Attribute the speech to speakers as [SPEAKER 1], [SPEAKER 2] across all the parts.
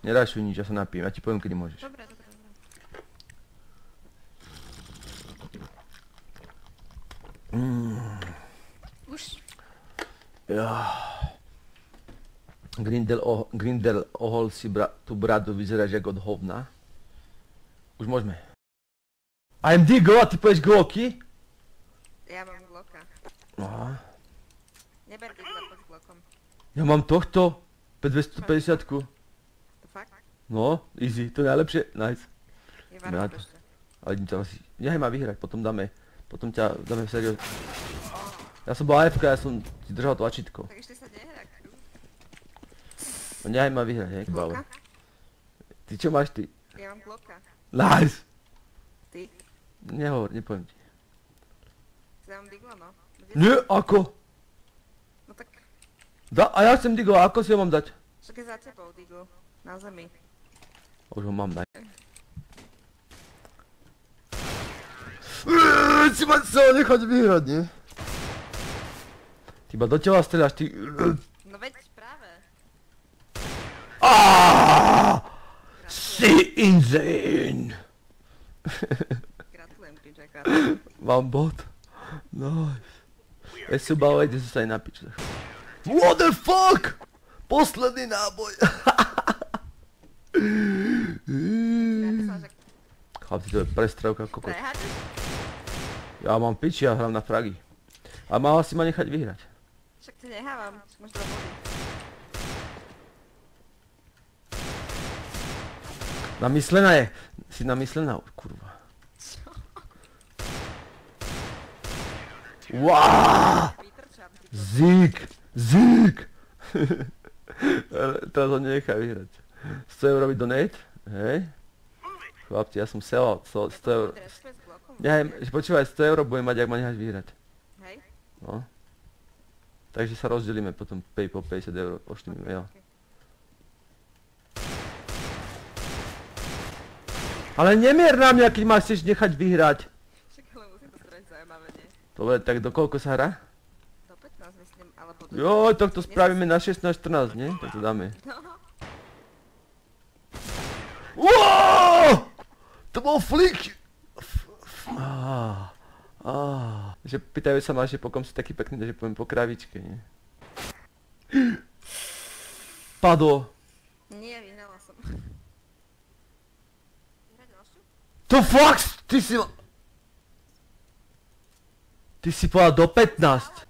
[SPEAKER 1] Nerašuj nič, ja sa napijem, ja ti poviem, kedy môžeš.
[SPEAKER 2] Dobre. Už.
[SPEAKER 1] Ja. Grindel ohol si tú bradu, vyzeráš jak od hovna. Už môžeme. I'm Digo a ty povieš Glocky?
[SPEAKER 2] Ja mám Glocka.
[SPEAKER 1] Aha.
[SPEAKER 2] Neber Digla pod Glockom.
[SPEAKER 1] Ja mám tohto. P250-ku.
[SPEAKER 2] To fakt?
[SPEAKER 1] No, easy, to je najlepšie. Nice.
[SPEAKER 2] Je varno ešte.
[SPEAKER 1] Ale idem ťa asi... Nechaj ma vyhrať, potom dáme ťa dáme seriózne. Ja som bol AFK, ja som ti držal tlačítko.
[SPEAKER 2] Tak ešte sa nehrá.
[SPEAKER 1] No nechaj ma vyhrať, hej, kbálo.
[SPEAKER 2] Glocka?
[SPEAKER 1] Ty čo máš ty?
[SPEAKER 2] Ja mám Glocka.
[SPEAKER 1] Nice!
[SPEAKER 2] Ty?
[SPEAKER 1] Nehovor, nepoviem ti.
[SPEAKER 2] Ja mám Digla, no.
[SPEAKER 1] Nie, ako?
[SPEAKER 2] No tak,
[SPEAKER 1] A ja chcem Digo, a ako si ho mám dať?
[SPEAKER 2] však je za tebou Digl. Na zemi.
[SPEAKER 1] Už ho mám dať. Si ma chcel nechať vyhrať, nie? Ty iba do teba streľaš, ty...
[SPEAKER 2] No veď práve.
[SPEAKER 1] Si insane!
[SPEAKER 2] Gratulujem ti, Jackar.
[SPEAKER 1] Mám bot. Nice. Esubal, ide sa aj na pič. What the fuck? Posledný náboj. Chlapci, to je prestrelka kokot.
[SPEAKER 2] Prehádzaš?
[SPEAKER 1] Ja mám piči, ja hrám na fragy. A mala si ma nechať vyhrať.
[SPEAKER 2] Však te nehávam, však máš 2 body.
[SPEAKER 1] Namyslená je. Si namyslená, kurva. Waaaaaa!
[SPEAKER 2] Vytrčam ti to.
[SPEAKER 1] Zík! Teraz ho nenechaj vyhrať. 100 € robiť donate? Hej. Chlapci, ja som sellout. 100 €.
[SPEAKER 2] Drespes s Glockom?
[SPEAKER 1] Nechaj, počúvaj, 100 € budem mať, ak ma necháš vyhrať.
[SPEAKER 2] Hej?
[SPEAKER 1] No. Takže sa rozdelíme potom PayPal 50 €, pošli mi mail. Ale nemier na mňa, keď ma chceš nechať vyhrať.
[SPEAKER 2] Však ale musím to spraviť zaujímavé, nie?
[SPEAKER 1] Dobre, tak do koľko sa hrá?
[SPEAKER 2] Do 15 myslím, alebo do...
[SPEAKER 1] Joj, tohto spravíme na 16-14, nie? Tak to dáme.
[SPEAKER 2] No.
[SPEAKER 1] Wow! To bol flick! Že pýtajú sa ma, že po kom si taký pekný, že poviem po kravičke, nie? Padlo.
[SPEAKER 2] Nie, vyhrala som. Vyhrať ďalšiu?
[SPEAKER 1] To fuck? Ty si povedal do 15.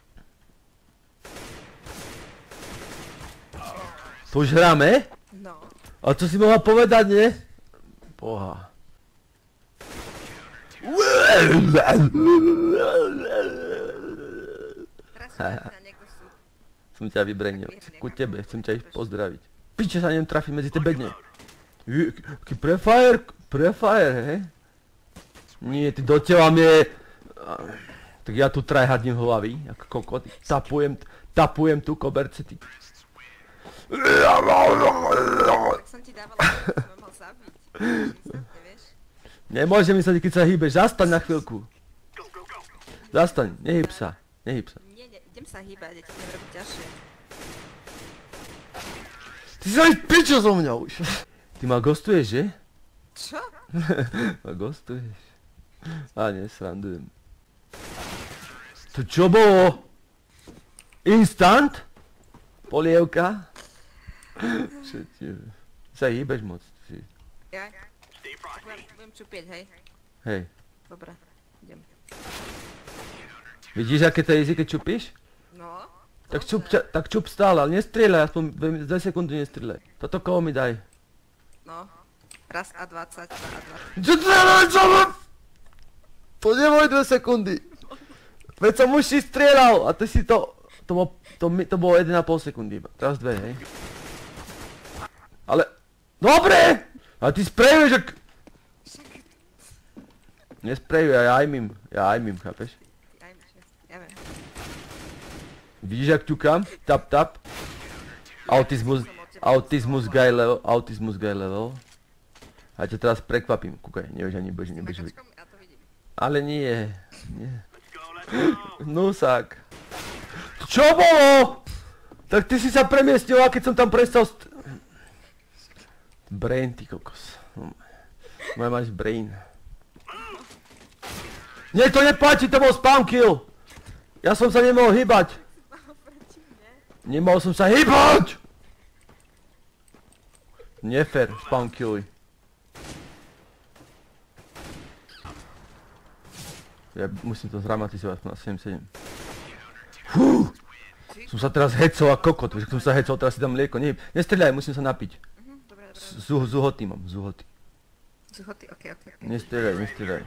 [SPEAKER 1] To už hráme?
[SPEAKER 2] No.
[SPEAKER 1] A to si mohla povedať, nie? Boha.
[SPEAKER 2] Teraz sa na niekto sú.
[SPEAKER 1] Som ťa vybrenil. Ku tebe, chcem ťa ísť pozdraviť. Piče sa neviem trafiť medzi tie bedne. Aký prefire, hej? Nie, ty do teba mne... Tak ja tu tryhardím hlavy, ako kokot. Tapujem tu koberce, ty.
[SPEAKER 2] Tak som ti dávala, že som mal zabiť. Instantne, vieš?
[SPEAKER 1] Nemôže myslieť, keď sa hýbeš. Zastaň na chvíľku. Zastaň, nehyb sa. Nehyb sa.
[SPEAKER 2] Nie, idem sa hýbať, ja ti budem robiť ťažšie.
[SPEAKER 1] Ty si aj pičo zo mňa už. Ty ma ghostuješ, že?
[SPEAKER 2] Čo?
[SPEAKER 1] Ma ghostuješ. A nesrandujem. To čo bolo? Instant? Polievka? Čo ti... Sa hýbeš moc.
[SPEAKER 2] Ja? Budem čupieť, hej?
[SPEAKER 1] Hej.
[SPEAKER 2] Dobre, idem.
[SPEAKER 1] Vidíš, aké to je easy, keď čupíš?
[SPEAKER 2] No?
[SPEAKER 1] Tak čup stále, ale nestrieľaj, aspoň 2 sekundy nestrieľaj. Toto koho mi daj.
[SPEAKER 2] No. Raz a 20, a 20.
[SPEAKER 1] Čo to je? To neboli 2 sekundy. Veď som už si strieľal a ty si to... To bolo 1,5 sekundy iba. Teraz 2, hej. Ale... Dobre! A ty sprejuješ ak... Nesprejuj, ja aimím, chápeš?
[SPEAKER 2] Ja viem.
[SPEAKER 1] Vidíš, jak ťukám? Tap. Autizmus guy level. A ťa teraz prekvapím, kúkaj, nevieš ani budeš vidieť.
[SPEAKER 2] Ja to vidím.
[SPEAKER 1] Ale nie. Nusák. Čo bolo? Tak ty si sa premiestnil, a keď som tam prestal... Ty Brain, ty kokos. Moja máš brain. Nie, to neplatí, to bol spawn kill! Ja som sa nemohol hýbať!
[SPEAKER 2] Proti mne.
[SPEAKER 1] Nemohol som sa hýbať! Nefér, spawn killuj. Ja musím to zdramatizovať na 7-7. Fú! Som sa teraz hecol a kokot, vieš, som sa hecol, teraz si dám mlieko, nestreľaj, musím sa napiť.
[SPEAKER 2] Dobre.
[SPEAKER 1] Zuhoty mám, zuhoty.
[SPEAKER 2] Zuhoty, okej.
[SPEAKER 1] Nestreľaj.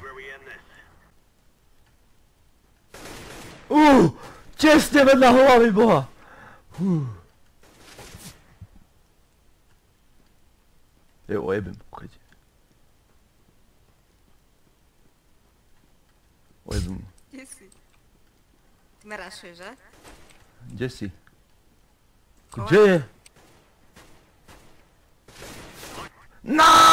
[SPEAKER 1] Tesne vedľa hlavy boha! Jo, ojebem, pochajte. Ojebem.
[SPEAKER 2] Kde si? Ty ma rašuješ, že?
[SPEAKER 1] Kde si? Kde je? No!